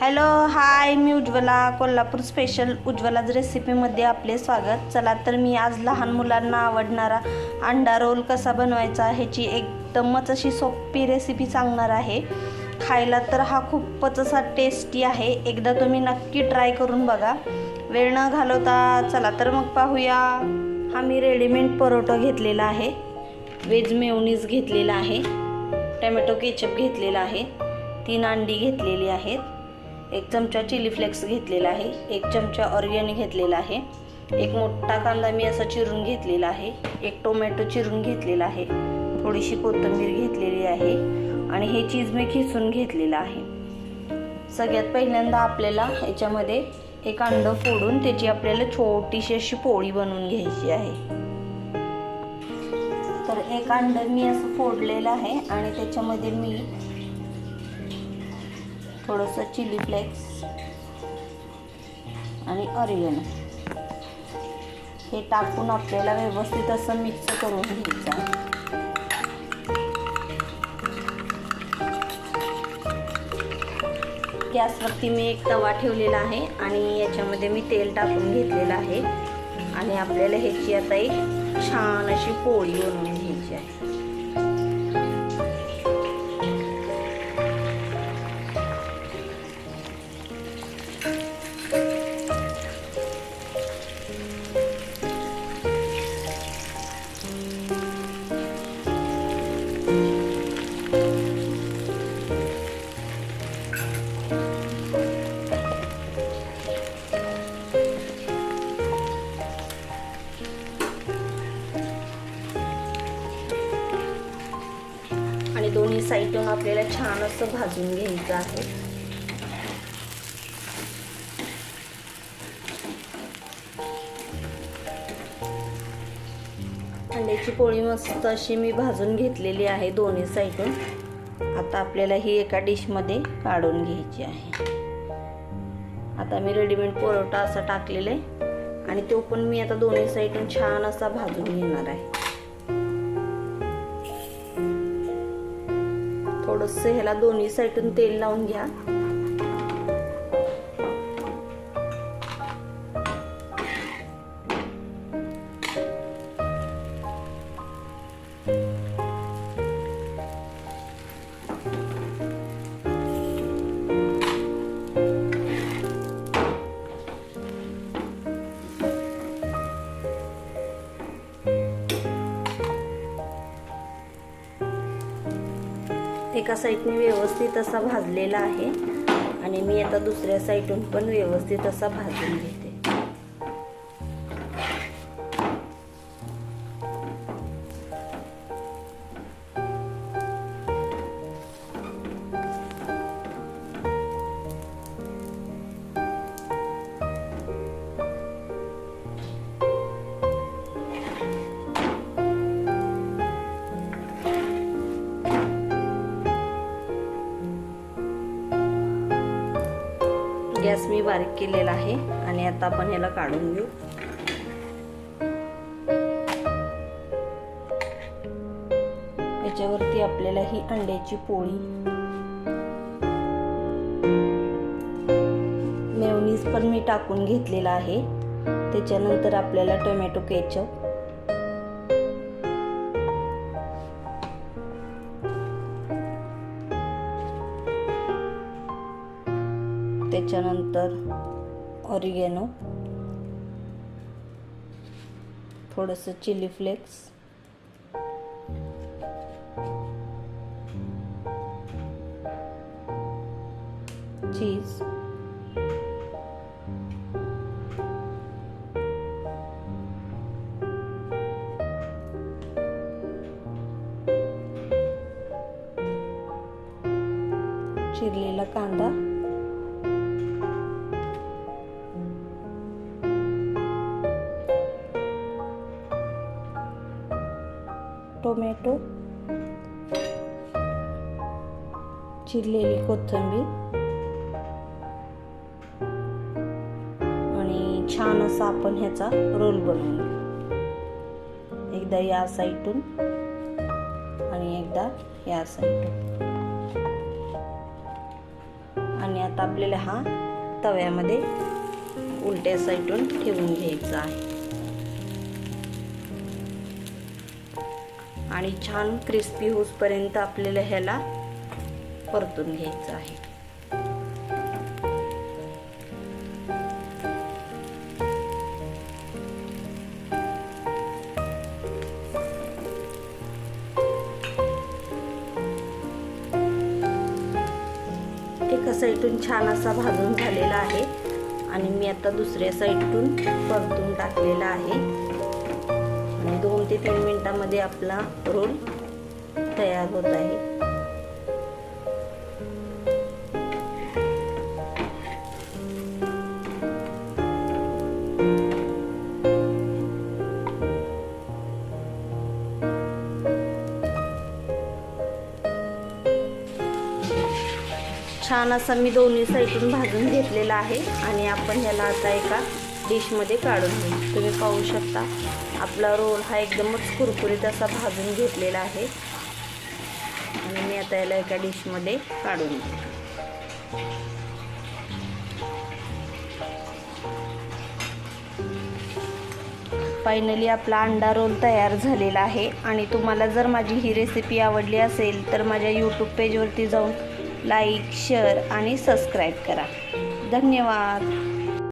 Hello hi, मी Ujjwala, Kolhapur special उज्ज्वलाच रेसिपीमध्ये आपले स्वागत. चला तर मी आज लहान मुलांना आवडणारा अंडा रोल कसा बनवायचा ह्याची एकदमच अशी सोपी रेसिपी सांगणार आहे. खायला तर हा खूपच असा टेस्टी आहे. एकदा तुम्ही नक्की ट्राय करून बघा. वेळ न घालवता चला तर मग पाहूया. हा मी रेडीमेड परोठा घेतलेला आहे, वेज मेयोनीज घेतलेला आहे, टोमॅटो केचप घेतलेला आहे, 3 अंडी घेतलेली आहेत, 1 चमचा चिली फ्लेक्स घेतलेला आहे, 1 चमचा ऑरिगॅनो घेतलेला आहे, 1 मोठा कांदा मी असा चिरून घेतलेला आहे, 1 टोमॅटो चिरून घेतलेला आहे, थोडीशी कोथिंबीर घेतलेली आहे आणि हे चीज मी खिसून घेतलेलं आहे. सगळ्यात पहिल्यांदा आपल्याला याच्यामध्ये 1 अंडं फोडून त्याची आपल्याला छोटीशी अशी पोळी बनवून घ्यायची आहे. तर 1 अंडं मी असं फोडलेलं आहे आणि त्याच्यामध्ये मी थोडंसं चिली फ्लेक्स आणि ऑरिगॅनो हे टाकून आपल्याला व्यवस्थित असं मिक्स करून घ्यायचं आहे. गॅसवरती मी 1 तवा ठेवलेला आहे आणि याच्यामध्ये मी तेल टाकून घेतलेलं आहे आणि आपल्याला ह्याची आता एक छान अशी पोळी बनवून घ्यायची आहे. आणि दोन्ही साईडून आपल्याला छान असं भाजून घ्यायचं आहे. अंड्याची पोळी मस्त अशी मी भाजून घेतलेली आहे दोन्ही साईडून. आता आपल्याला ही एका डिशमध्ये काढून घ्यायची आहे. आता मी रेडीमेड परोठा असा टाकलेला आहे आणि तो पण मी आता दोन्ही साईडून छान असा भाजून घेणार आहे. थोडंसं ह्याला दोन्ही साईडून तेल लावून घ्या. एका साईडने व्यवस्थित असा भाजलेला आहे आणि मी आता दुसऱ्या साईडून पण व्यवस्थित असा भाजून घेते. गॅस मी बारीक केलेला आहे आणि आता आपण ह्याला काढून घेऊ. याच्यावरती आपल्याला ही अंड्याची पोळी, मेयोनीज पण मी टाकून घेतलेला आहे. त्याच्यानंतर आपल्याला टोमॅटो केचप, त्याच्यानंतर ऑरिगॅनो, थोडंसं चिली फ्लेक्स, चीज, चिरलेला कांदा, टोमॅटो, चिरलेली कोथिंबीर आणि छान असा आपण ह्याचा रोल बनवून घेऊ. एकदा या साईडून आणि एकदा या साईडून. आणि आता आपल्याला हा तव्यामध्ये उलट्या साईडून ठेवून घ्यायचा आहे आणि छान क्रिस्पी होईपर्यंत आपल्याला ह्याला परतून घ्यायचं आहे। एका साईडून छान असा भाजून झालेला आहे आणि मी आता दुसऱ्या साईडून परतून टाकलेला आहे आणि 2 ते 3 मिनिटांमध्ये आपला रोल तयार होत आहे। छान असा मी दोन्ही साईडून भाजून घेतलेला आहे आणि आपण ह्याला आता एका डिशमध्ये काढून घेऊ। तुम्ही पाहू शकता आपला रोल हा एकदमच कुरकुरीत असा भाजून घेतलेला आहे आणि मी आता याला एका डिशमध्ये काढून घेऊ। फायनली आपला अंडा रोल तयार झालेला आहे आणि तुम्हाला जर माझी ही रेसिपी आवडली असेल तर माझ्या यूट्यूब पेजवरती जाऊन लाईक, शेअर आणि सबस्क्राईब करा। धन्यवाद।